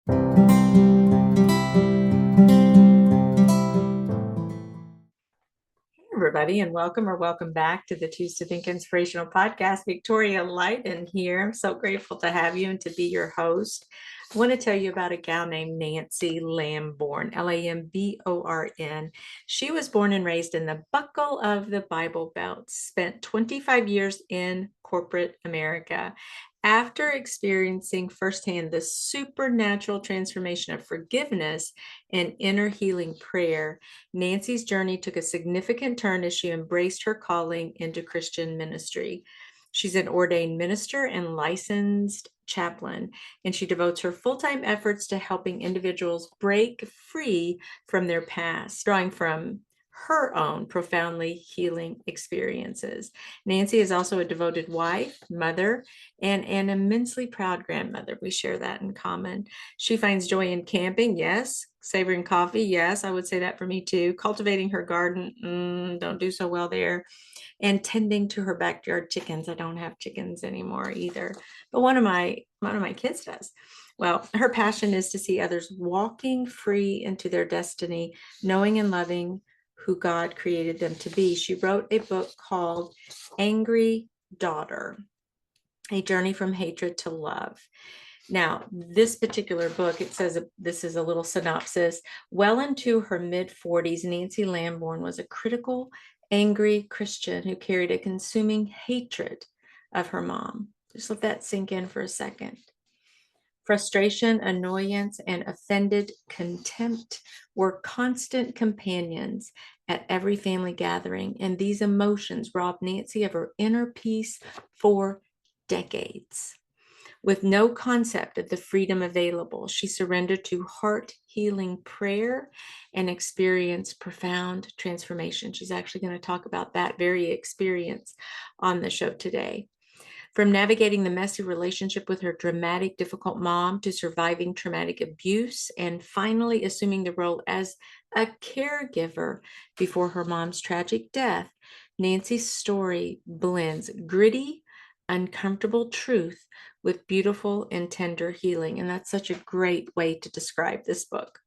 Everybody, and welcome or welcome back to the Choose to Think Inspirational podcast. Victoria Lighten here. I'm so grateful to have you and to be your host. I want to tell you about a gal named Nanci Lamborn, Lamborn. She was born and raised in the buckle of the Bible Belt, spent 25 years in corporate America. After experiencing firsthand the supernatural transformation of forgiveness and inner healing prayer, Nanci's journey took a significant turn as she embraced her calling into Christian ministry. She's an ordained minister and licensed chaplain, and she devotes her full-time efforts to helping individuals break free from their past, drawing from her own profoundly healing experiences. Nanci is also a devoted wife, mother, and an immensely proud grandmother. We share that in common. She finds joy in camping, yes. Savoring coffee, yes. I would say that for me too. Cultivating her garden, don't do so well there. And tending to her backyard chickens. I don't have chickens anymore either, but one of my kids does. Well, her passion is to see others walking free into their destiny, knowing and loving who God created them to be. She wrote a book called Angry Daughter: A Journey from Hatred to Love. Now, this particular book, it says this is a little synopsis. Well into her mid-40s, Nanci Lamborn was a critical, angry Christian who carried a consuming hatred of her mom. Just let that sink in for a second. Frustration, annoyance, and offended contempt were constant companions at every family gathering, and these emotions robbed Nanci of her inner peace for decades. With no concept of the freedom available, she surrendered to heart-healing prayer and experienced profound transformation. She's actually going to talk about that very experience on the show today. From navigating the messy relationship with her dramatic, difficult mom to surviving traumatic abuse and finally assuming the role as a caregiver before her mom's tragic death, Nanci's story blends gritty, uncomfortable truth with beautiful and tender healing. And that's such a great way to describe this book.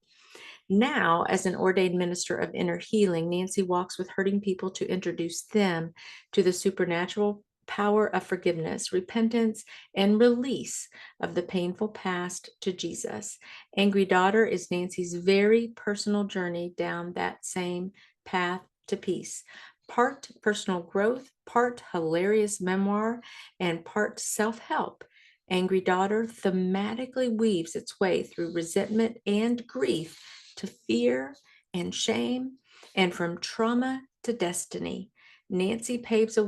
Now, as an ordained minister of inner healing, Nanci walks with hurting people to introduce them to the supernatural power of forgiveness, repentance, and release of the painful past to Jesus. Angry Daughter is Nanci's very personal journey down that same path to peace. Part personal growth, part hilarious memoir, and part self-help. Angry Daughter thematically weaves its way through resentment and grief to fear and shame, and from trauma to destiny. Nanci paves a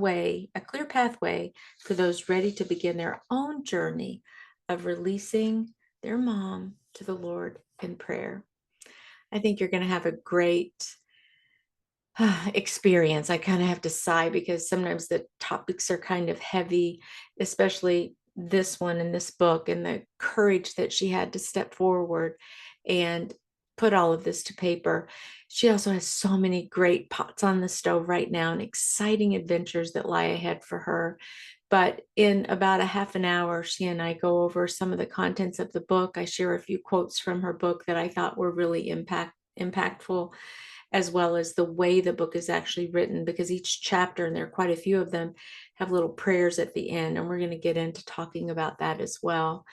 clear pathway for those ready to begin their own journey of releasing their mom to the Lord in prayer. I think you're going to have a great experience. I kind of have to sigh because sometimes the topics are kind of heavy, especially this one in this book, and the courage that she had to step forward and put all of this to paper. She also has so many great pots on the stove right now and exciting adventures that lie ahead for her. But in about a half an hour, she and I go over some of the contents of the book. I share a few quotes from her book that I thought were really impactful, as well as the way the book is actually written, because each chapter, and there are quite a few of them, have little prayers at the end, and we're going to get into talking about that as well.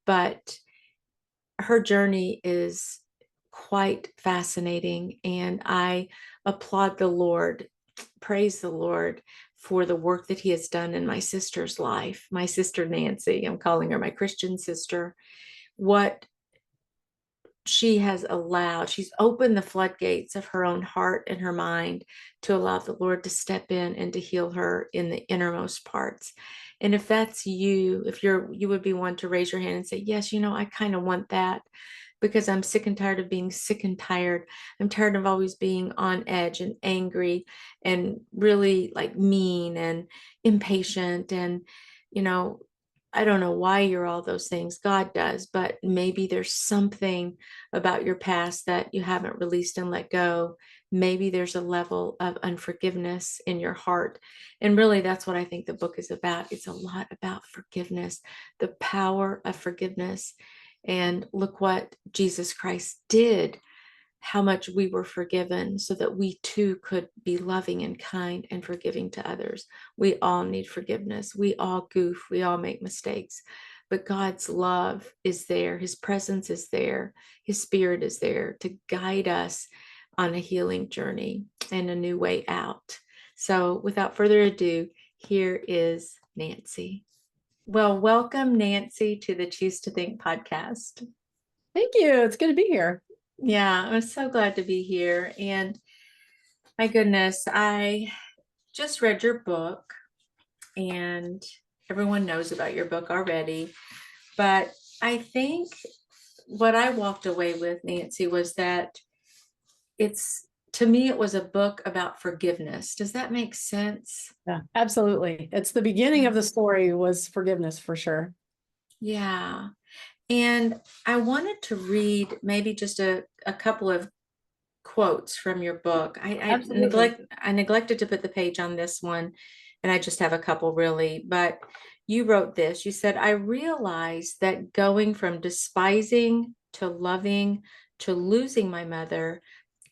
But her journey is quite fascinating, and I applaud the Lord, praise the Lord for the work that he has done in my sister's life. My sister Nanci, I'm calling her my Christian sister. What she has allowed, she's opened the floodgates of her own heart and her mind to allow the Lord to step in and to heal her in the innermost parts. And if that's you, if you would be one to raise your hand and say, yes, I kind of want that, because I'm sick and tired of being sick and tired. I'm tired of always being on edge and angry and really like mean and impatient. And, you know, I don't know why you're all those things. God does, but maybe there's something about your past that you haven't released and let go. Maybe there's a level of unforgiveness in your heart. And really, that's what I think the book is about. It's a lot about forgiveness, the power of forgiveness. And look what Jesus Christ did, how much we were forgiven so that we too could be loving and kind and forgiving to others. We all need forgiveness. We all goof. We all make mistakes. But God's love is there. His presence is there. His spirit is there to guide us on a healing journey and a new way out. So without further ado, here is Nanci. Well, welcome, Nanci, to the Choose to Think podcast. Thank you. It's good to be here. Yeah, I'm so glad to be here. And my goodness, I just read your book, and everyone knows about your book already. But I think what I walked away with, Nanci, was that to me, it was a book about forgiveness. Does that make sense? Yeah, absolutely. It's the beginning of the story was forgiveness for sure. Yeah. And I wanted to read maybe just a couple of quotes from your book. Absolutely. I neglected to put the page on this one, and I just have a couple really, but you wrote this. You said, I realized that going from despising to loving to losing my mother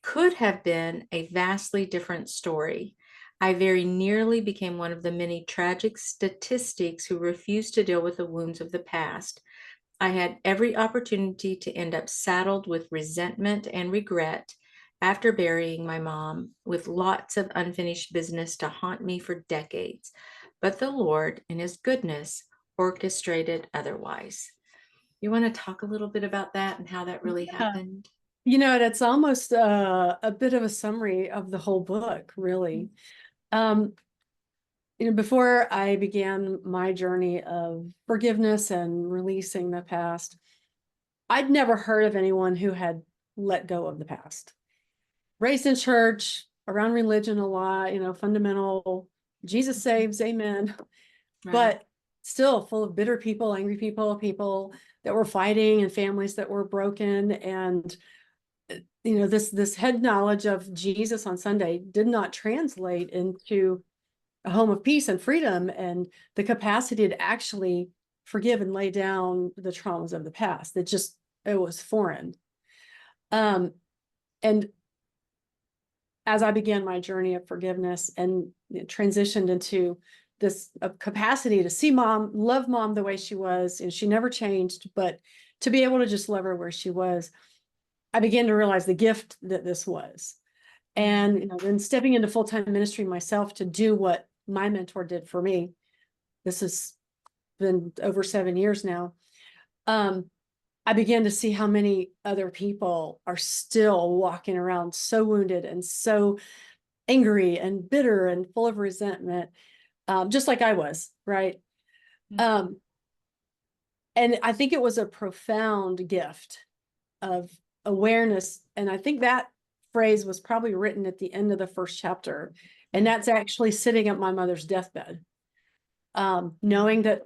could have been a vastly different story. I very nearly became one of the many tragic statistics who refused to deal with the wounds of the past. I had every opportunity to end up saddled with resentment and regret after burying my mom, with lots of unfinished business to haunt me for decades. But the Lord, in His goodness, orchestrated otherwise. You want to talk a little bit about that and how that really Yeah. happened? It's almost a bit of a summary of the whole book, really. Um, Before I began my journey of forgiveness and releasing the past, I'd never heard of anyone who had let go of the past. Raised in church, around religion a lot, fundamental, Jesus saves, amen. Right. But still full of bitter people, angry people, people that were fighting and families that were broken. And this head knowledge of Jesus on Sunday did not translate into a home of peace and freedom and the capacity to actually forgive and lay down the traumas of the past. It was foreign. Um, and as I began my journey of forgiveness and transitioned into this capacity to see mom, love mom the way she was, and she never changed, but to be able to just love her where she was, I began to realize the gift that this was. And then stepping into full-time ministry myself to do what my mentor did for me. This has been over 7 years now. I began to see how many other people are still walking around so wounded and so angry and bitter and full of resentment, just like I was, right? Um, and I think it was a profound gift of awareness. And I think that phrase was probably written at the end of the first chapter. And that's actually sitting at my mother's deathbed, knowing that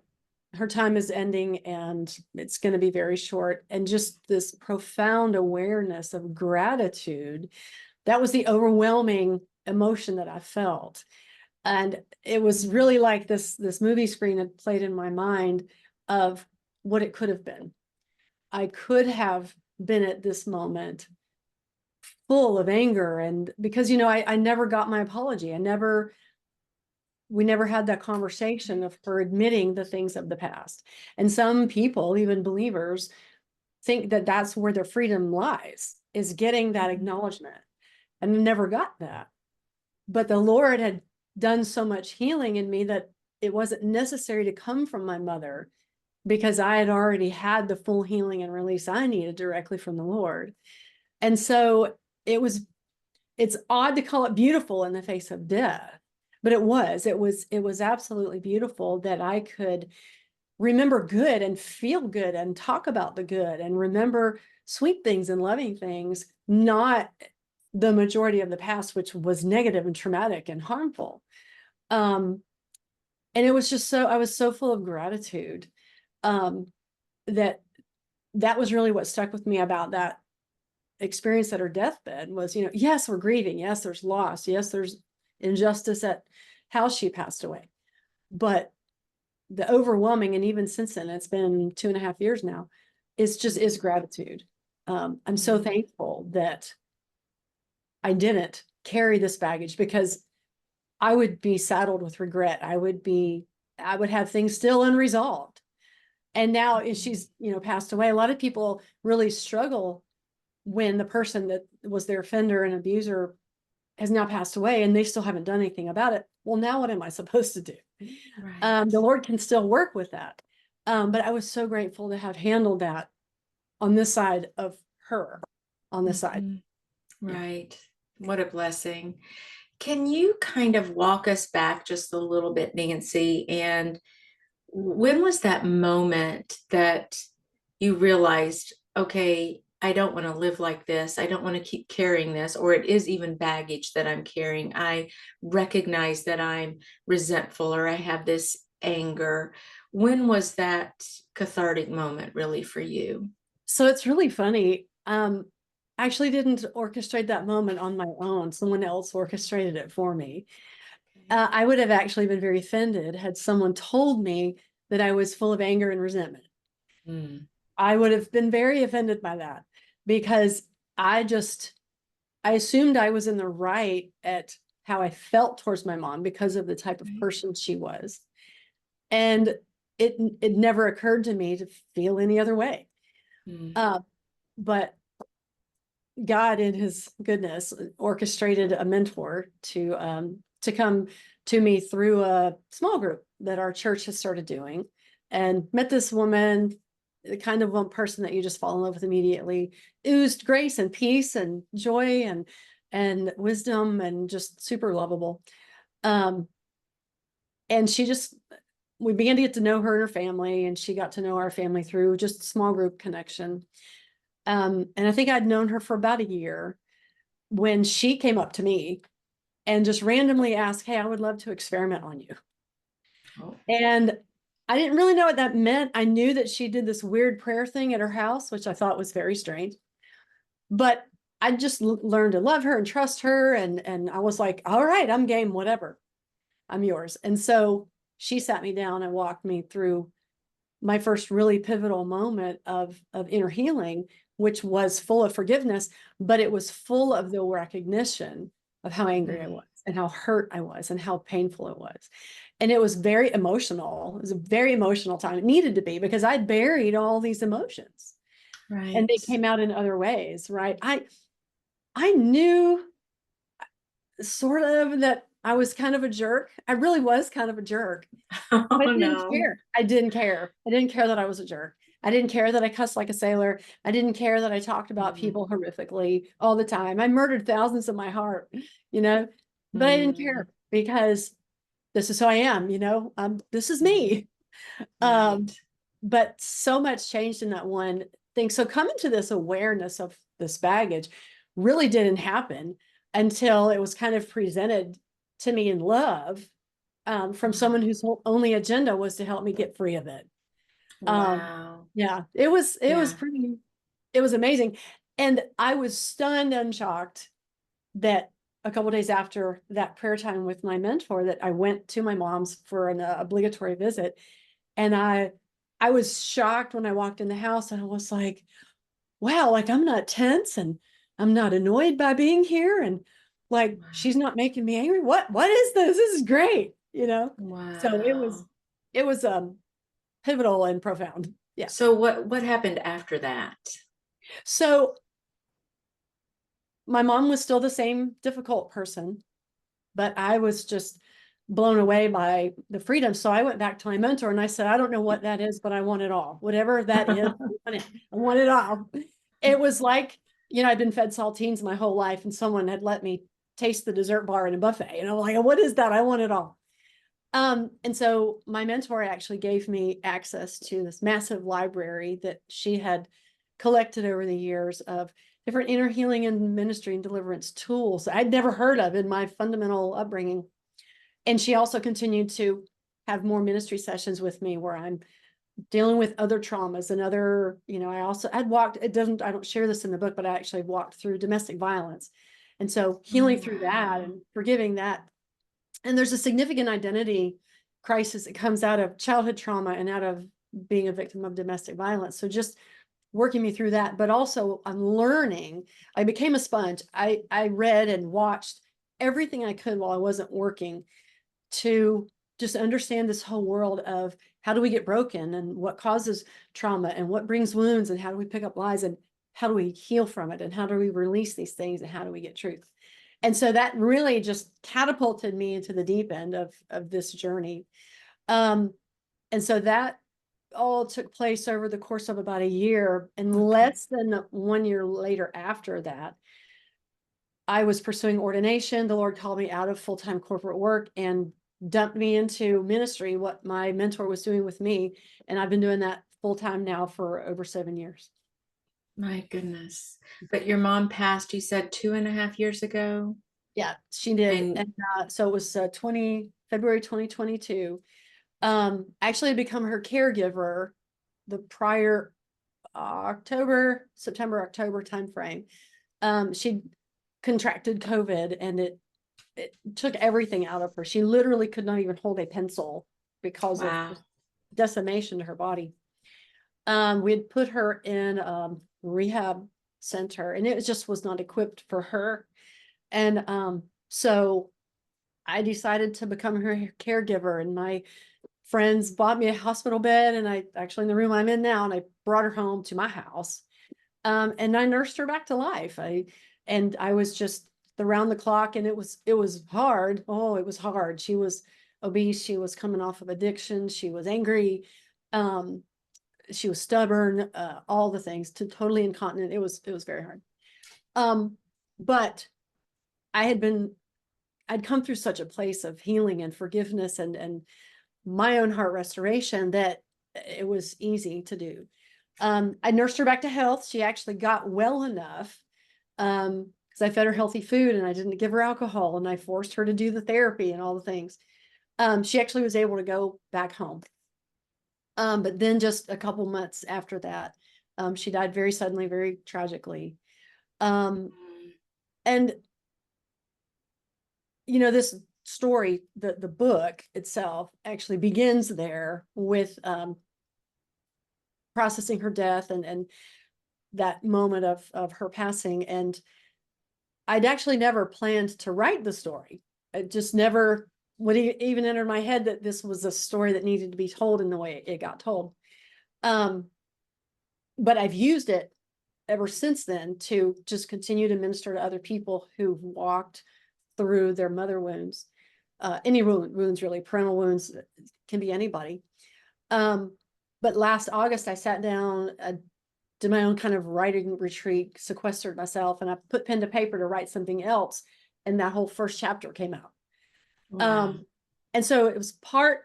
her time is ending and it's going to be very short. And just this profound awareness of gratitude. That was the overwhelming emotion that I felt. And it was really like this movie screen had played in my mind of what it could have been. I could have been at this moment full of anger, and because I never got my apology. We never had that conversation of her admitting the things of the past. And some people, even believers, think that that's where their freedom lies, is getting that acknowledgement. And I never got that. But the Lord had done so much healing in me that it wasn't necessary to come from my mother, because I had already had the full healing and release I needed directly from the Lord. And so it's odd to call it beautiful in the face of death, but it was absolutely beautiful that I could remember good and feel good and talk about the good and remember sweet things and loving things, not the majority of the past, which was negative and traumatic and harmful. And it was just I was so full of gratitude, um, that was really what stuck with me about that experience at her deathbed was, yes, we're grieving. Yes, there's loss. Yes, there's injustice at how she passed away. But the overwhelming, and even since then, it's been 2.5 years now, is gratitude. I'm so Mhm. thankful that I didn't carry this baggage, because I would be saddled with regret. I would have things still unresolved. And now, as she's, passed away, a lot of people really struggle when the person that was their offender and abuser has now passed away and they still haven't done anything about it. Well, now what am I supposed to do? Right. The Lord can still work with that. But I was so grateful to have handled that on this side of her, on this side. Mhm. Yeah. Right. What a blessing. Can you kind of walk us back just a little bit, Nanci? And when was that moment that you realized, okay, I don't want to live like this. I don't want to keep carrying this, or it is even baggage that I'm carrying. I recognize that I'm resentful or I have this anger. When was that cathartic moment really for you? So it's really funny. I actually didn't orchestrate that moment on my own. Someone else orchestrated it for me. Okay. I would have actually been very offended had someone told me that I was full of anger and resentment. Mm, I would have been very offended by that, because I just, I assumed I was in the right at how I felt towards my mom because of the type of right. person she was. And it never occurred to me to feel any other way. Mm, Uh, but God, in His goodness, orchestrated a mentor to come to me through a small group that our church has started doing, and met this woman, the kind of one person that you just fall in love with immediately, oozed grace and peace and joy and wisdom, and just super lovable. Um, and she just, we began to get to know her and her family, and she got to know our family through just small group connection. And I think I'd known her for about a year when she came up to me and just randomly asked, "Hey, I would love to experiment on you." oh, And I didn't really know what that meant. I knew that she did this weird prayer thing at her house, which I thought was very strange. But I just learned to love her and trust her. And I was like, all right, I'm game, whatever. I'm yours. And so she sat me down and walked me through my first really pivotal moment of inner healing, which was full of forgiveness, but it was full of the recognition of how angry I mm, was and how hurt I was and how painful it was. And it was very emotional. It was a very emotional time. It needed to be, because I'd buried all these emotions and they right. came out in other ways, right? I knew sort of that I was kind of a jerk. I really was kind of a jerk. Oh I didn't no. care. I didn't care. I didn't care that I was a jerk. I didn't care that I cussed like a sailor. I didn't care that I talked about Mm, people horrifically all the time. I murdered thousands in my heart, you know, but I didn't mm, care, because this is who I am, this is mm, me. Um, right. but so much changed in that one thing. So coming to this awareness of this baggage really didn't happen until it was kind of presented to me in love, from Mm, someone whose only agenda was to help me get free of it. Um, wow. yeah, it was Yeah. pretty, it was amazing. And I was stunned and shocked that a couple of days after that prayer time with my mentor, that I went to my mom's for an obligatory visit. And I was shocked when I walked in the house, and I was like, wow, like I'm not tense and I'm not annoyed by being here. And like, Wow. she's not making me angry. What is this? This is great. So Wow. it was pivotal and profound. Yeah. So what happened after that? So my mom was still the same difficult person, but I was just blown away by the freedom. So I went back to my mentor and I said, I don't know what that is, but I want it all. Whatever that is, I want it all. It was like, I'd been fed saltines my whole life, and someone had let me taste the dessert bar in a buffet. And I'm like, what is that? I want it all. And so my mentor actually gave me access to this massive library that she had collected over the years of different inner healing and ministry and deliverance tools I'd never heard of in my fundamental upbringing. And she also continued to have more ministry sessions with me where I'm dealing with other traumas and other, I'd walked, I don't share this in the book, but I actually walked through domestic violence. And so healing Oh, through that wow. and forgiving that. And there's a significant identity crisis that comes out of childhood trauma and out of being a victim of domestic violence. So just working me through that, but also I'm learning. I became a sponge. I read and watched everything I could while I wasn't working to just understand this whole world of how do we get broken and what causes trauma and what brings wounds and how do we pick up lies and how do we heal from it and how do we release these things and how do we get truth. And so that really just catapulted me into the deep end of this journey. And so that all took place over the course of about a year, and less than 1 year later after that, I was pursuing ordination. The Lord called me out of full-time corporate work and dumped me into ministry, what my mentor was doing with me. And I've been doing that full-time now for over 7 years. My goodness. But your mom passed, you said 2.5 years ago? Yeah, she did. And And so it was February 2022. Actually had become her caregiver the prior September, October timeframe. She contracted COVID and it took everything out of her. She literally could not even hold a pencil because of wow. decimation to her body. We had put her in rehab center and it just was not equipped for her. And so I decided to become her caregiver, and my friends bought me a hospital bed, and I actually in the room I'm in now, and I brought her home to my house. And I nursed her back to life. I was just around the clock, and it was hard. Oh, it was hard. She was obese. She was coming off of addiction. She was angry. She was stubborn, all the things, totally incontinent. It was very hard. But I'd come through such a place of healing and forgiveness and my own heart restoration that it was easy to do. I nursed her back to health. She actually got well enough because I fed her healthy food and I didn't give her alcohol and I forced her to do the therapy and all the things. She actually was able to go back home. But then just a couple months after that, she died very suddenly, very tragically. And this story, the book itself actually begins there with processing her death and that moment of her passing. And I'd actually never planned to write the story. It just never would even enter my head that this was a story that needed to be told in the way it got told. But I've used it ever since then to just continue to minister to other people who've walked through their mother wounds, any wounds really, parental wounds, can be anybody. But last August, I sat down, did my own kind of writing retreat, sequestered myself, and I put pen to paper to write something else. And that whole first chapter came out. Wow. And so it was part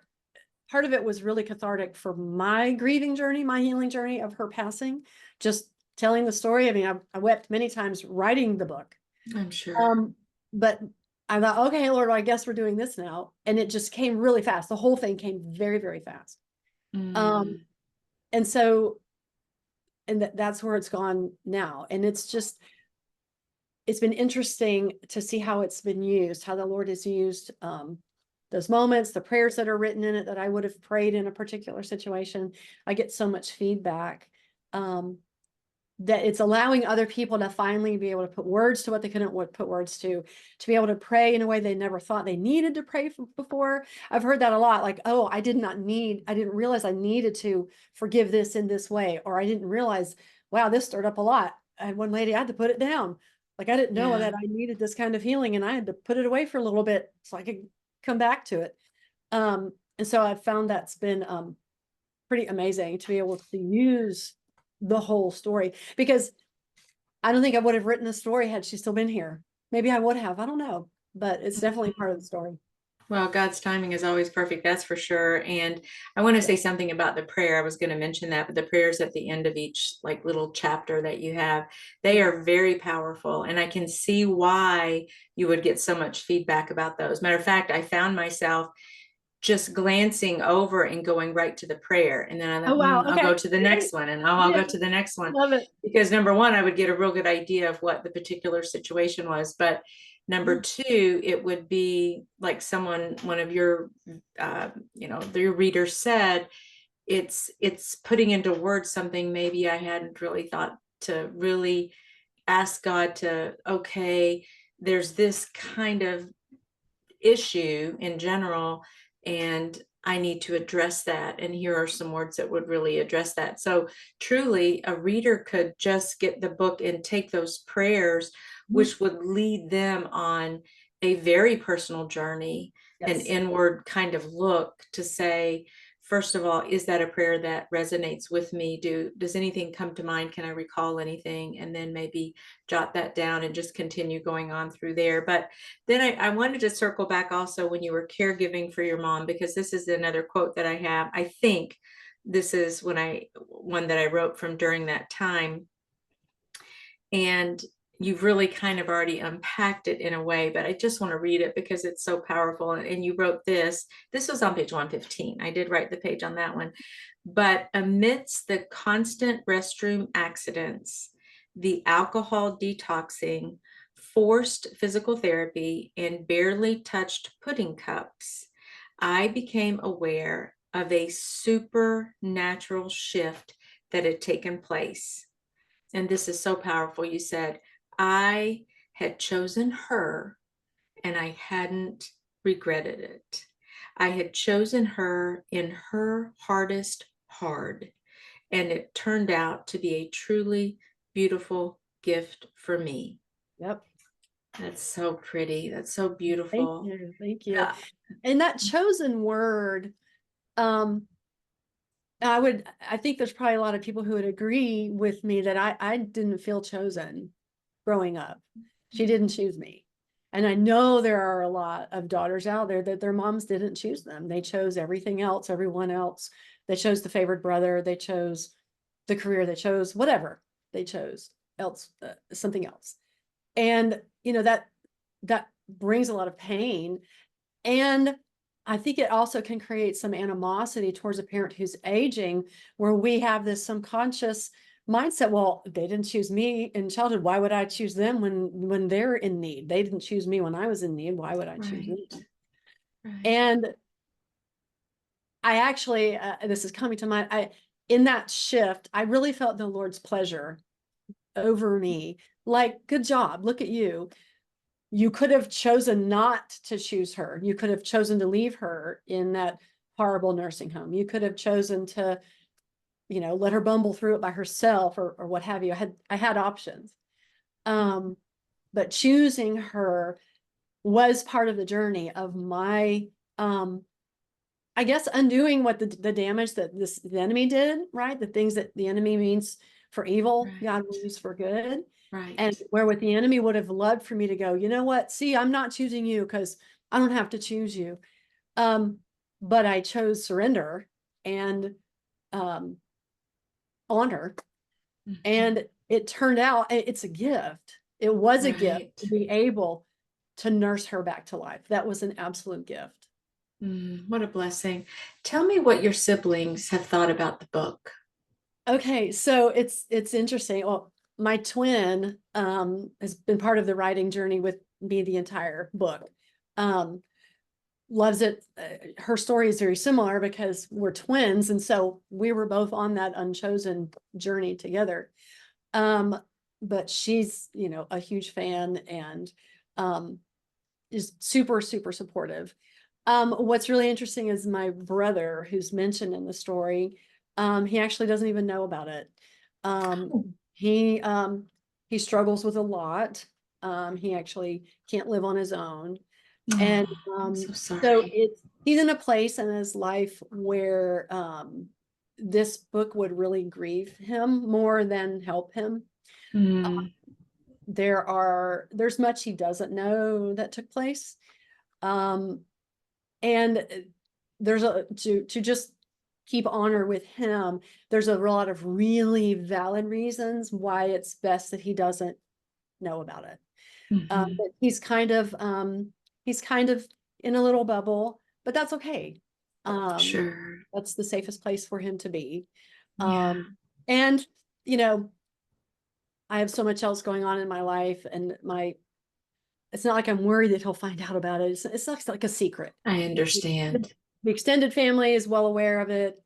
of it was really cathartic for my grieving journey, my healing journey of her passing, just telling the story. I mean, I wept many times writing the book. I'm sure. But I thought, okay, Lord, well, I guess we're doing this now. And it just came really fast. The whole thing came very, very fast. And so, and that's where it's gone now. And it's been interesting to see how it's been used, how the Lord has used those moments, the prayers that are written in it that I would have prayed in a particular situation. I get so much feedback that it's allowing other people to finally be able to put words to what they couldn't put words to be able to pray in a way they never thought they needed to pray before. I've heard that a lot, like, oh, I didn't realize I needed to forgive this in this way, or I didn't realize, wow, this stirred up a lot. I had one lady, I had to put it down. Like, I didn't know that I needed this kind of healing, and I had to put it away for a little bit so I could come back to it. And so I've found that's been pretty amazing to be able to use the whole story, because I don't think I would have written the story had she still been here. Maybe I would have, I don't know, but it's definitely part of the story. Well, God's timing is always perfect, that's for sure. And I want to say something about the prayer. I was going to mention that, but the prayers at the end of each like little chapter that you have, they are very powerful. And I can see why you would get so much feedback about those. Matter of fact, I found myself just glancing over and going right to the prayer. And then I thought, Oh, wow. I'll Okay. go to the next one, and I'll go to the next one. Love it. Because number one, I would get a real good idea of what the particular situation was. But number two, it would be like one of your, your readers said, it's putting into words something maybe I hadn't really thought to really ask God to, okay, there's this kind of issue in general, and I need to address that. And here are some words that would really address that. So truly, a reader could just get the book and take those prayers, Mhm. which would lead them on a very personal journey, an Yes. inward kind of look to say, first of all, is that a prayer that resonates with me? Does anything come to mind? Can I recall anything? And then maybe jot that down and just continue going on through there. But then I wanted to circle back also when you were caregiving for your mom, because this is another quote that I have. I think this is one that I wrote from during that time. And you've really kind of already unpacked it in a way, but I just want to read it because it's so powerful. And you wrote this. This was on page 115. I did write the page on that one. But amidst the constant restroom accidents, the alcohol detoxing, forced physical therapy, and barely touched pudding cups, I became aware of a supernatural shift that had taken place. And this is so powerful. You said, I had chosen her and I hadn't regretted it. I had chosen her in her hardest hard, and it turned out to be a truly beautiful gift for me. Yep. That's so pretty. That's so Thank beautiful. you. Thank you. Uh, And that chosen word, um, I think there's probably a lot of people who would agree with me that I didn't feel chosen growing up. She didn't choose me. And I know there are a lot of daughters out there that their moms didn't choose them. They chose everything else, everyone else. They chose the favored brother. They chose the career. They chose whatever they chose else, something else. And, that brings a lot of pain. And I think it also can create some animosity towards a parent who's aging, where we have this subconscious mindset. Well, they didn't choose me in childhood. Why would I choose them when they're in need? They didn't choose me when I was in need. Why would I choose them? right, right. And I actually, this is coming to mind. In that shift, I really felt the Lord's pleasure over me. Like, good job. Look at you. You could have chosen not to choose her. You could have chosen to leave her in that horrible nursing home. You could have chosen to, let her bumble through it by herself, or what have you. I had options. Um, but choosing her was part of the journey of my, I guess, undoing what the damage that the enemy did, right? The things that the enemy means for evil, God will Right, use for good. And right. where what the enemy would have loved for me to go, you know what? See, I'm not choosing you because I don't have to choose you. Um, but I chose surrender and um, honor. Mhm. And it turned out it's a gift. It was a gift Right. to be able to nurse her back to life. That was an absolute gift. What a blessing. Tell me what your siblings have thought about the book. Okay, so it's interesting. Well, my twin has been part of the writing journey with me the entire book. Um, Loves it. Her story is very similar because we're twins, and so we were both on that unchosen journey together. Um, but she's, a huge fan, and um, is super, super supportive. What's really interesting is my brother, who's mentioned in the story. He actually doesn't even know about it. Um, Oh, he um, he struggles with a lot. He actually can't live on his own, and I'm so so sorry. he's in a place in his life where this book would really grieve him more than help him. Mm, There's much he doesn't know that took place. Um, and there's to just keep honor with him. There's a lot of really valid reasons why it's best that he doesn't know about it. mhm. But he's kind of in a little bubble, but that's okay. Um, Sure. that's the safest place for him to be. Yeah, And you know, I have so much else going on in my life, and it's not like I'm worried that he'll find out about it. It's not like a secret. I The understand. extended family is well aware of it.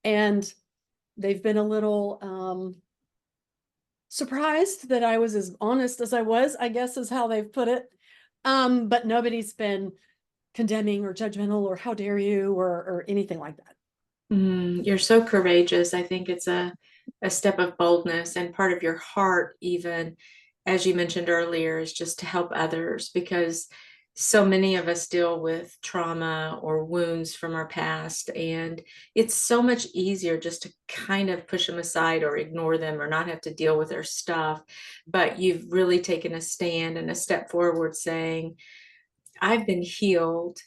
And they've been a little surprised that I was as honest as I was, I guess is how they've put it. But nobody's been condemning or judgmental or how dare you or anything like that. You're so courageous. I think it's a step of boldness, and part of your heart, even as you mentioned earlier, is just to help others, because so many of us deal with trauma or wounds from our past, and it's so much easier just to kind of push them aside or ignore them or not have to deal with their stuff. But you've really taken a stand and a step forward saying, I've been healed.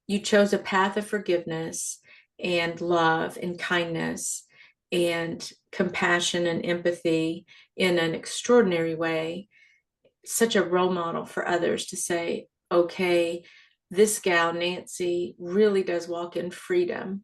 You chose a path of forgiveness and love and kindness and compassion and empathy in an extraordinary way. Such a role model for others to say, okay, this gal, Nanci, really does walk in freedom.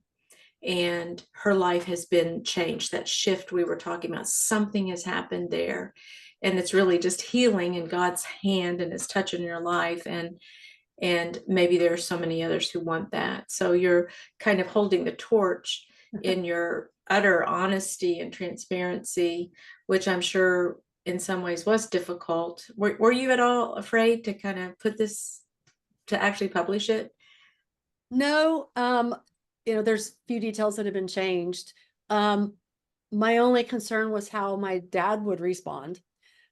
And her life has been changed. That shift we were talking about, something has happened there. And it's really just healing in God's hand and his touch in your life. And maybe there are so many others who want that. So you're kind of holding the torch in your utter honesty and transparency, which I'm sure in some ways was difficult. Were you at all afraid to kind of put this, to actually publish it? No, there's few details that have been changed. My only concern was how my dad would respond.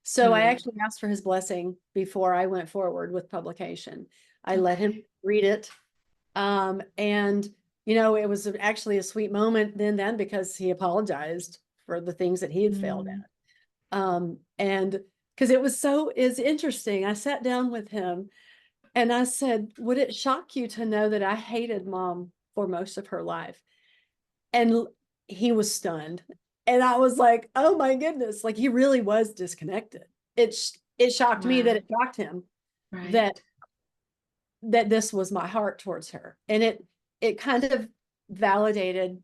So I Mm, actually asked for his blessing before I went forward with publication. I let him okay. read it. And it was actually a sweet moment then because he apologized for the things that he had failed Mm, at. And because it's interesting. I sat down with him and I said, would it shock you to know that I hated mom for most of her life? And he was stunned. And I was like, oh my goodness, like he really was disconnected. It shocked me that wow. it shocked him that Right. this was my heart towards her. And it kind of validated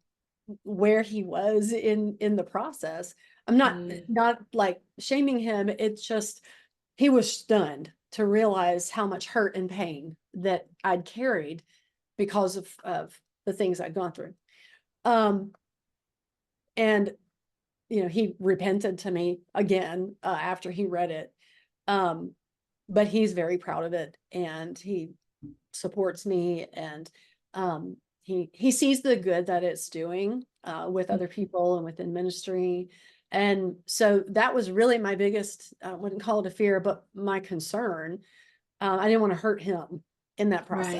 where he was in the process. I'm Mm, not like shaming him. It's just he was stunned to realize how much hurt and pain that I'd carried because of the things I'd gone through. Um, and he repented to me again after he read it. Um, but he's very proud of it and he supports me and he sees the good that it's doing with mm, other people and within ministry. And so that was really my biggest, I wouldn't call it a fear, but my concern. I didn't want to hurt him in that process.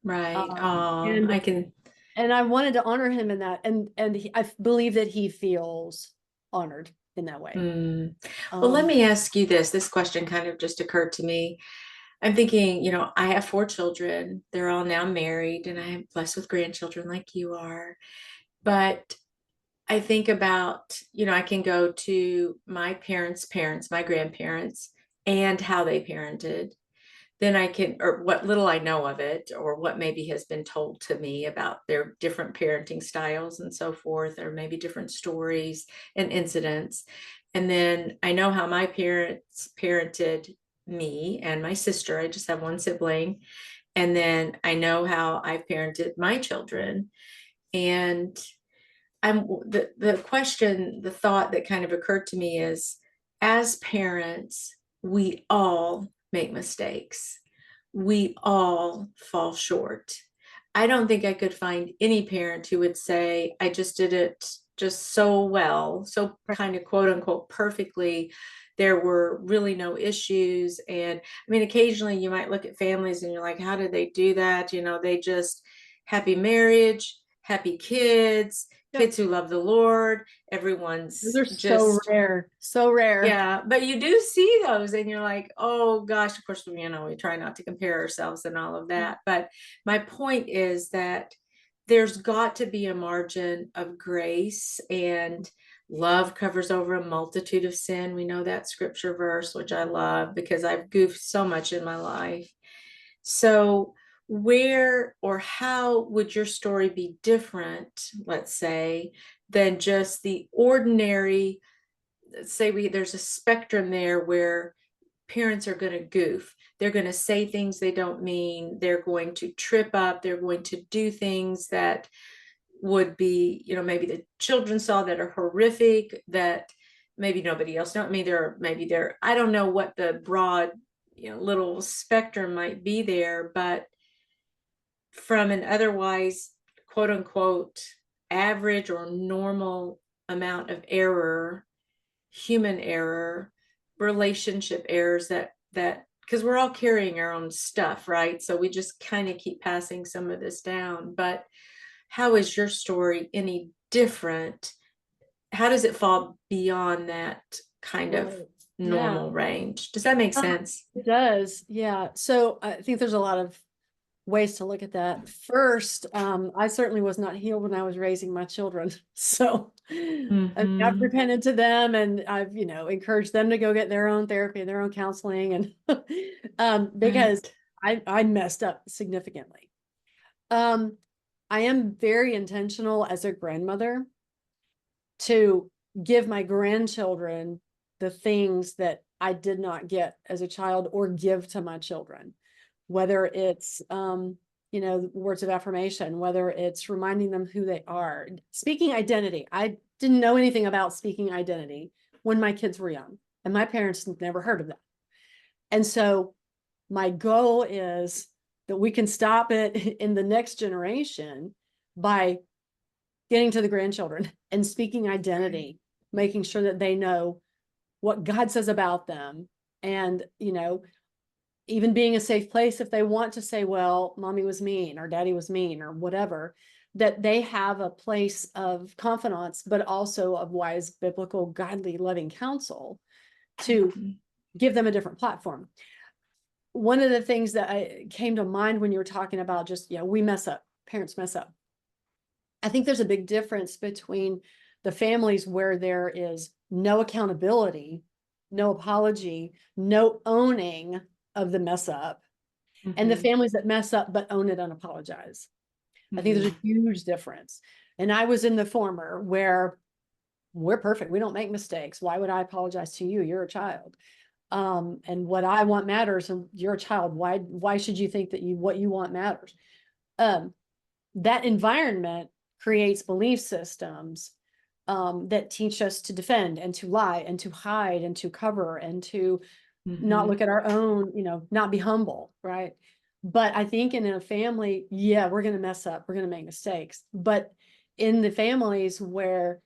right. Right. Um, Oh, and I can. and I wanted to honor him in that. I believe that he feels honored in that way. Mm. Well, let Um, me ask you this. This question kind of just occurred to me. I'm thinking, I have 4 children. They're all now married, and I am blessed with grandchildren like you are. But I think about, I can go to my parents' parents, my grandparents, and how they parented. Then I can, or what little I know of it, or what maybe has been told to me about their different parenting styles and so forth, or maybe different stories and incidents. And then I know how my parents parented me and my sister. I just have one sibling. And then I know how I've parented my children. And the question, the thought that kind of occurred to me is, as parents, we all make mistakes. We all fall short. I don't think I could find any parent who would say, I just did it just so well, so kind of quote unquote perfectly. There were really no issues. And I mean, occasionally you might look at families and you're like, how did they do that? They just happy marriage, happy kids, yep. kids who love the Lord. Those Everyone's are so just, rare, so rare. yeah, but you do see those and you're like, oh gosh, of course, we try not to compare ourselves and all of that. But my point is that there's got to be a margin of grace, and love covers over a multitude of sin. We know that scripture verse, which I love because I've goofed so much in my life. So, where or how would your story be different, let's say, than just the ordinary? Say there's a spectrum there where parents are going to goof. They're going to say things they don't mean. They're going to trip up. They're going to do things that would be, maybe the children saw that are horrific that maybe nobody else know. I mean, I don't know what the broad, little spectrum might be there, but from an otherwise quote unquote average or normal amount of error, human error, relationship errors that because we're all carrying our own stuff, right? So we just kind of keep passing some of this down. But how is your story any different? How does it fall beyond that kind of Right. Yeah. normal range? Does that make Uh, sense? it does. Yeah. So I think there's a lot of ways to look at that. First, I certainly was not healed when I was raising my children. So I mean, I've Mm-hmm. repented to them, and I've, encouraged them to go get their own therapy and their own counseling. And because Right. I messed up significantly. Um, I am very intentional as a grandmother to give my grandchildren the things that I did not get as a child or give to my children, whether it's, words of affirmation, whether it's reminding them who they are, speaking identity. I didn't know anything about speaking identity when my kids were young, and my parents never heard of that. And so my goal is that we can stop it in the next generation by getting to the grandchildren and speaking identity, making sure that they know what God says about them. And, even being a safe place if they want to say, well, mommy was mean or daddy was mean or whatever, that they have a place of confidence, but also of wise, biblical, godly, loving counsel to Mhm. give them a different platform. One of the things that came to mind when you were talking about just, we mess up, parents mess up. I think there's a big difference between the families where there is no accountability, no apology, no owning of the mess up, and the Mhm. families that mess up but own it and apologize. I think there's a Mhm. huge difference. And I was in the former where we're perfect. We don't make mistakes. Why would I apologize to you? You're a child. And what I want matters, and you're a child. Why should you think that what you want matters? Um, that environment creates belief systems that teach us to defend and to lie and to hide and to cover and to not Mhm. look at our own, not be humble, right? But I think in a family, yeah, we're going to mess up, we're going to make mistakes. But in the families where,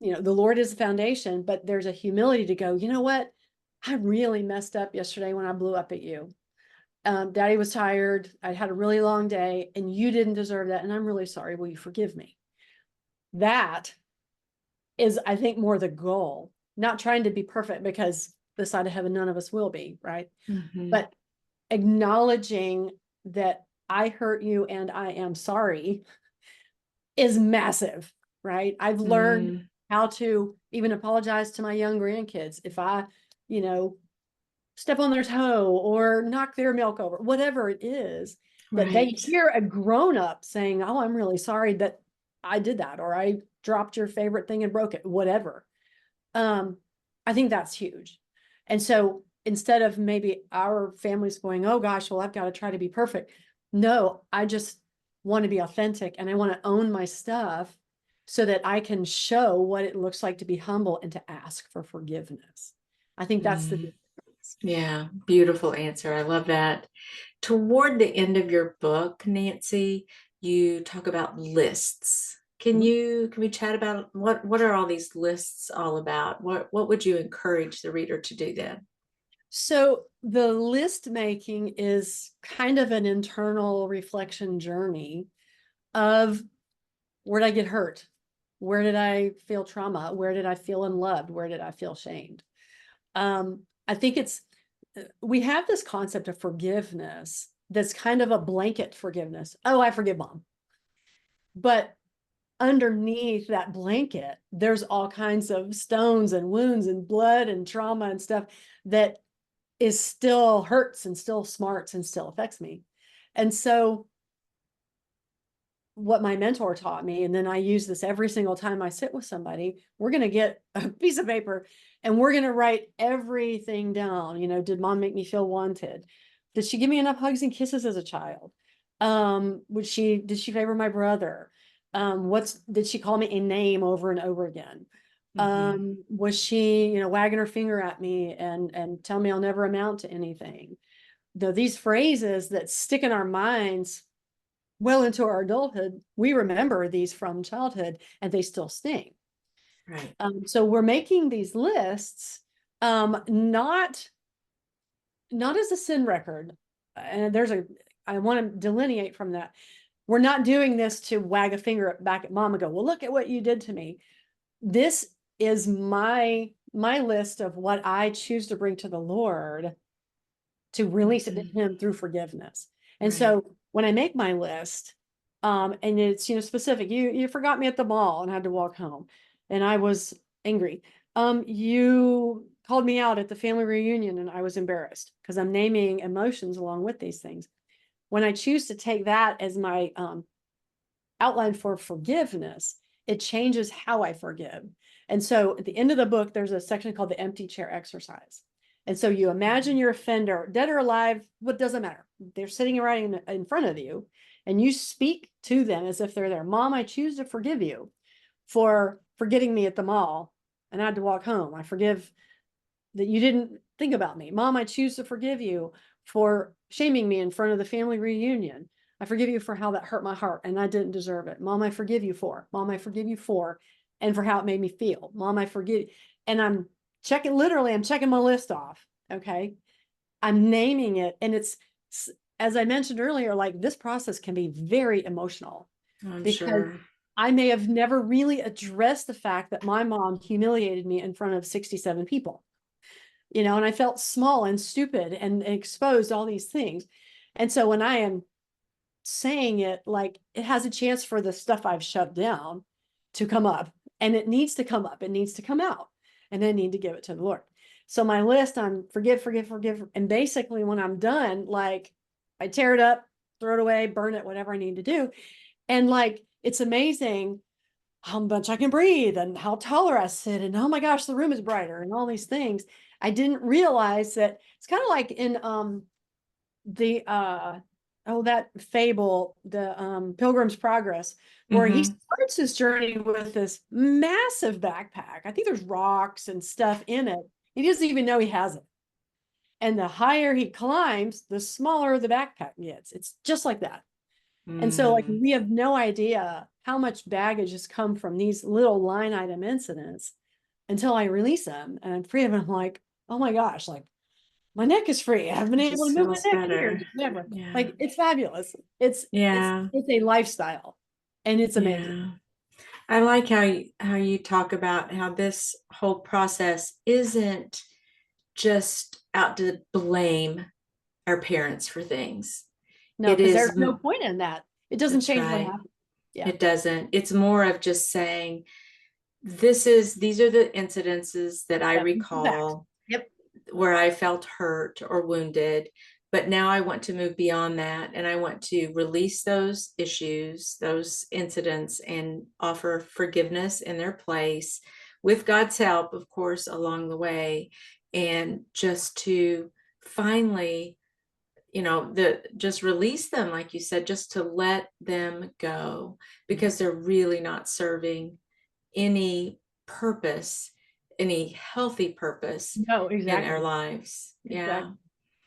the Lord is the foundation, but there's a humility to go, you know what? I really messed up yesterday when I blew up at you. Daddy was tired. I had a really long day and you didn't deserve that. And I'm really sorry. Will you forgive me? That is, I think, more the goal, not trying to be perfect, because this side of heaven, none of us will be, right? Mhm. But acknowledging that I hurt you and I am sorry is massive, right? I've learned Mm. how to even apologize to my young grandkids if I, you know, step on their toe or knock their milk over, whatever it is, that they Right. hear a grown up saying, oh, I'm really sorry that I did that, or I dropped your favorite thing and broke it, whatever. Um, I think that's huge. And so instead of maybe our families going, oh gosh, well, I've got to try to be perfect. No, I just want to be authentic and I want to own my stuff so that I can show what it looks like to be humble and to ask for forgiveness. I think that's the Mm. difference. Yeah, beautiful answer. I love that. Toward the end of your book, Nanci, you talk about lists. Mhm. Can we chat about what are all these lists all about? What would you encourage the reader to do then? So the list making is kind of an internal reflection journey of, where did I get hurt? Where did I feel trauma? Where did I feel unloved? Where did I feel shamed? I think we have this concept of forgiveness that's kind of a blanket forgiveness. Oh, I forgive mom. But underneath that blanket, there's all kinds of stones and wounds and blood and trauma and stuff that is still hurts and still smarts and still affects me. And so what my mentor taught me, and then I use this every single time I sit with somebody, we're going to get a piece of paper and we're going to write everything down. Did mom make me feel wanted? Did she give me enough hugs and kisses as a child? Did she favor my brother? Did she call me a name over and over again? Hmm. Was she, wagging her finger at me and tell me I'll never amount to anything? These phrases that stick in our minds well into our adulthood, we remember these from childhood and they still sting. Right. So we're making these lists, not as a sin record. And I want to delineate from that. We're not doing this to wag a finger back at mom and go, well, look at what you did to me. This is my list of what I choose to bring to the Lord to release it to Mhm. him through forgiveness. And Right. so when I make my list, and it's, specific, you forgot me at the mall and had to walk home and I was angry. You called me out at the family reunion and I was embarrassed because I'm naming emotions along with these things. When I choose to take that as my outline for forgiveness, it changes how I forgive. And so at the end of the book, there's a section called the empty chair exercise. And so you imagine your offender, dead or alive, what doesn't matter. They're sitting right in front of you, and you speak to them as if they're there. Mom, I choose to forgive you for forgetting me at the mall and I had to walk home. I forgive that you didn't think about me. Mom, I choose to forgive you for shaming me in front of the family reunion. I forgive you for how that hurt my heart and I didn't deserve it. Mom, I forgive you for. Mom, I forgive you for, and for how it made me feel. Mom, I forgive. And I'm checking, literally, I'm checking my list off. Okay. I'm naming it. And it's, as I mentioned earlier, like this process can be very emotional I'm because sure. I may have never really addressed the fact that my mom humiliated me in front of 67 people, and I felt small and stupid and exposed all these things. And so when I am saying it, like it has a chance for the stuff I've shoved down to come up, and it needs to come up, it needs to come out, and I need to give it to the Lord. So my list, I'm forgive, forgive, forgive. And basically when I'm done, like I tear it up, throw it away, burn it, whatever I need to do. And like, it's amazing how much I can breathe and how taller I sit and oh my gosh, the room is brighter and all these things. I didn't realize that it's kind of like in the that fable, the Pilgrim's Progress, where he Hmm. starts his journey with this massive backpack. I think there's rocks and stuff in it. He doesn't even know he has it. And the higher he climbs, the smaller the backpack gets. It's just like that. And so like Mm. we have no idea how much baggage has come from these little line item incidents until I release them and I'm free of them. I'm like, oh my gosh, like my neck is free. I've been It able to just move my feels neck here, better. whatever. Yeah. Like it's fabulous. It's Yeah. it's a lifestyle and it's amazing. Yeah. I like how you talk about how this whole process isn't just out to blame our parents for things. No, It because there's is, no point in that. It doesn't that's change what right. happened. Yeah. It doesn't. It's more of just saying, these are the incidences that I Yeah. Facts. recall Yep. where I felt hurt or wounded. But now I want to move beyond that and I want to release those issues, those incidents, and offer forgiveness in their place with God's help, of course, along the way. And just to finally, just release them, like you said, just to let them go because they're really not serving any purpose, any healthy purpose No, in our exactly. lives. Yeah. Exactly.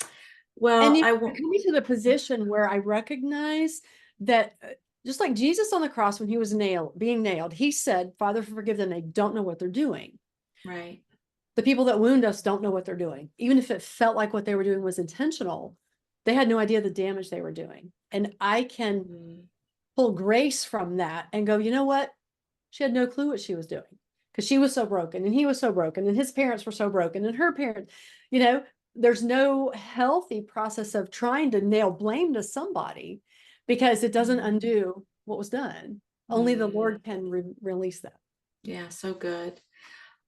And Well, you I know, won't. coming to the position where I recognize that just like Jesus on the cross when he was being nailed, he said, Father, forgive them. They don't know what they're doing. Right. The people that wound us don't know what they're doing. Even if it felt like what they were doing was intentional, they had no idea the damage they were doing. And I can Mm. pull grace from that and go, you know what? She had no clue what she was doing because she was so broken and he was so broken and his parents were so broken and her parents, you know, there's no healthy process of trying to nail blame to somebody because it doesn't Mm. undo what was done. Only the Mm. Lord can release that. Yeah, so good.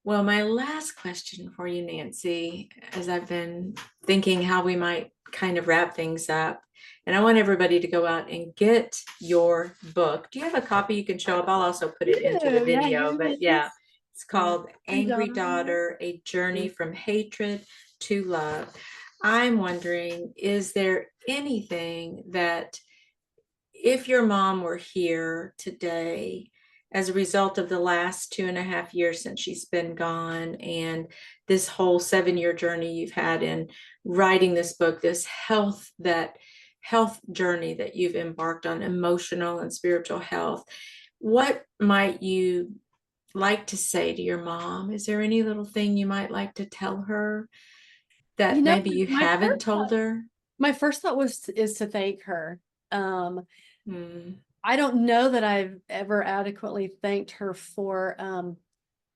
Well, my last question for you, Nanci, as I've been thinking how we might kind of wrap things up, and I want everybody to go out and get your book. Do you have a copy you can show up? I'll also put it into the Yeah, here video, but it is. yeah, it's called Angry Daughter. Daughter, A Journey from Hatred to Love. I'm wondering, is there anything that if your mom were here today as a result of the last 2.5 years since she's been gone, and this whole 7-year journey you've had in writing this book, this health journey that you've embarked on, emotional and spiritual health, what might you like to say to your mom? Is there any little thing you might like to tell her You that know, maybe you haven't told her? my first thought was is to thank her. Um, Hmm. I don't know that I've ever adequately thanked her for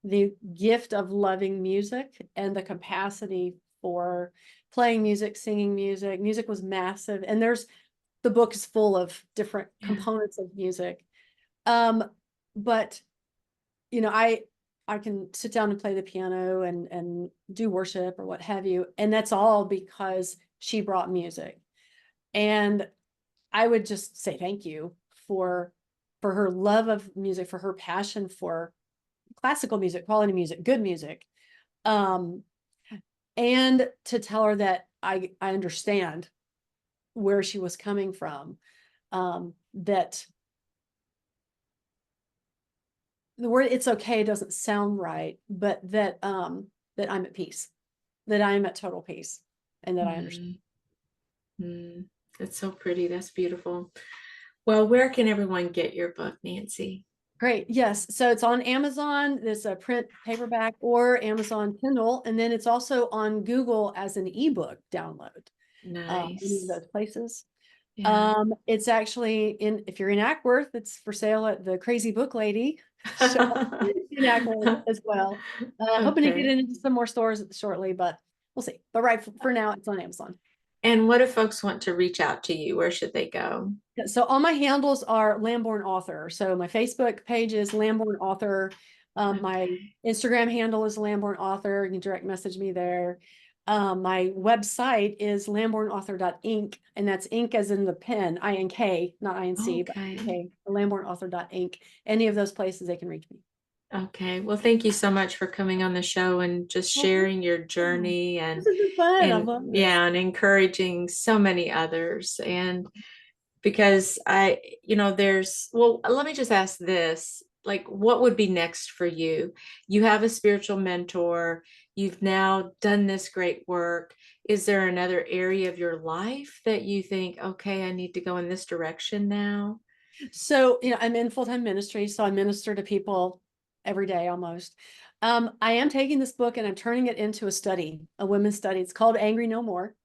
the gift of loving music and the capacity for playing music, singing music. Music was massive, and the book is full of different Yeah. components of music. Um, but you know, I can sit down and play the piano and do worship or what have you, and that's all because she brought music. And I would just say thank you for her love of music, for her passion for classical music, quality music, good music. Um, and to tell her that I understand where she was coming from. That the word "it's okay" doesn't sound right, but that I'm at peace, that I'm at total peace, and that I understand. Mm, mm. That's so pretty. That's beautiful. Well, where can everyone get your book, Nanci? Great. Yes. So it's on Amazon. There's a print paperback or Amazon Kindle, and then it's also on Google as an ebook download. Any of Nice. those places. Yeah. It's actually if you're in Ackworth, it's for sale at the Crazy Book Lady shop in Ackworth as well. Hoping to get Okay. it into some more stores shortly, but we'll see. But right for now, it's on Amazon. And what if folks want to reach out to you? Where should they go? So all my handles are Lamborn Author. So my Facebook page is Lamborn Author. My Okay. Instagram handle is Lamborn Author. You can direct message me there. My website is lambornauthor.inc, and that's ink as in the pen, INK, not INC, but Okay. INK, lambornauthor.inc. Any of those places they can reach me. Okay. Well, thank you so much for coming on the show and just Well, thank sharing your you. journey This has been fun. I've and loved this. yeah, and encouraging so many others. And because well, let me just ask this, like, what would be next for you? You have a spiritual mentor, you've now done this great work. Is there another area of your life that you think, okay, I need to go in this direction now? So, I'm in full-time ministry, so I minister to people every day almost. I am taking this book and I'm turning it into a study, a women's study. It's called Angry No More.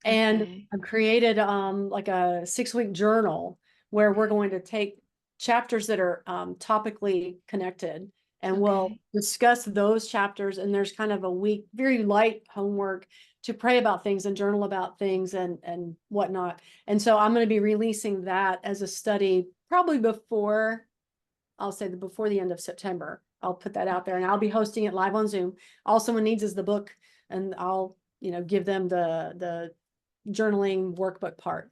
And Okay. I've created like a 6-week journal where we're going to take chapters that are topically connected, and we'll Okay. discuss those chapters. And there's kind of a week, very light homework to pray about things and journal about things and whatnot. And so I'm going to be releasing that as a study probably I'll say before the end of September. I'll put that out there and I'll be hosting it live on Zoom. All someone needs is the book, and I'll, give them the journaling workbook part.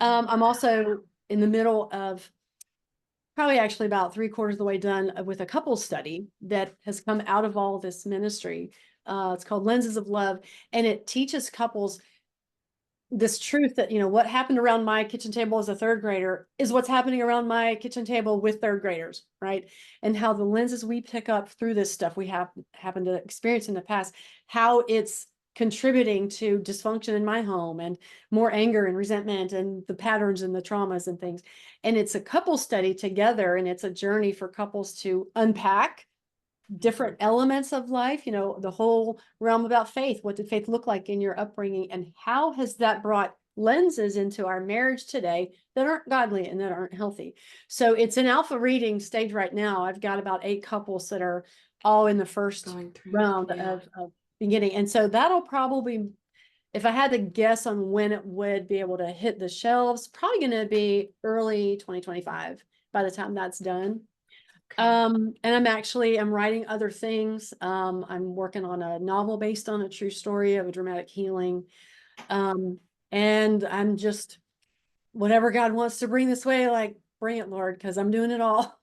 I'm also in the middle of probably actually about 3/4 of the way done with a couples study that has come out of all this ministry. It's called Lenses of Love, and it teaches couples this truth that, what happened around my kitchen table as a third grader is what's happening around my kitchen table with third graders, right? And how the lenses we pick up through this stuff we have happened to experience in the past, how it's contributing to dysfunction in my home and more anger and resentment and the patterns and the traumas and things. And it's a couple study together, and it's a journey for couples to unpack different elements of life, the whole realm about faith. What did faith look like in your upbringing? And how has that brought lenses into our marriage today that aren't godly and that aren't healthy? So it's an alpha reading stage right now. I've got about 8 couples that are all in the first Going through. round Yeah. of beginning. And so that'll probably, if I had to guess on when it would be able to hit the shelves, probably going to be early 2025 by the time that's done. Okay. And I'm writing other things. I'm working on a novel based on a true story of a dramatic healing. Um, and I'm just, whatever God wants to bring this way, like, bring it, Lord, because I'm doing it all.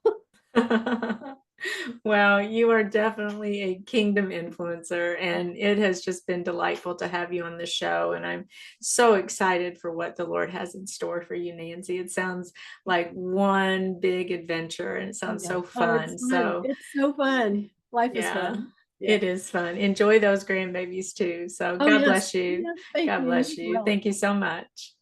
Well, you are definitely a kingdom influencer, and it has just been delightful to have you on the show. And I'm so excited for what the Lord has in store for you, Nancy. It sounds like one big adventure, and it sounds Yeah. so Oh, it's fun. fun. So, It's so fun. Life is yeah, fun. Yeah. it is fun. Enjoy those grandbabies too. So, Oh, God yes. bless you. Yes. Thank God you. bless You you. will. Thank you so much.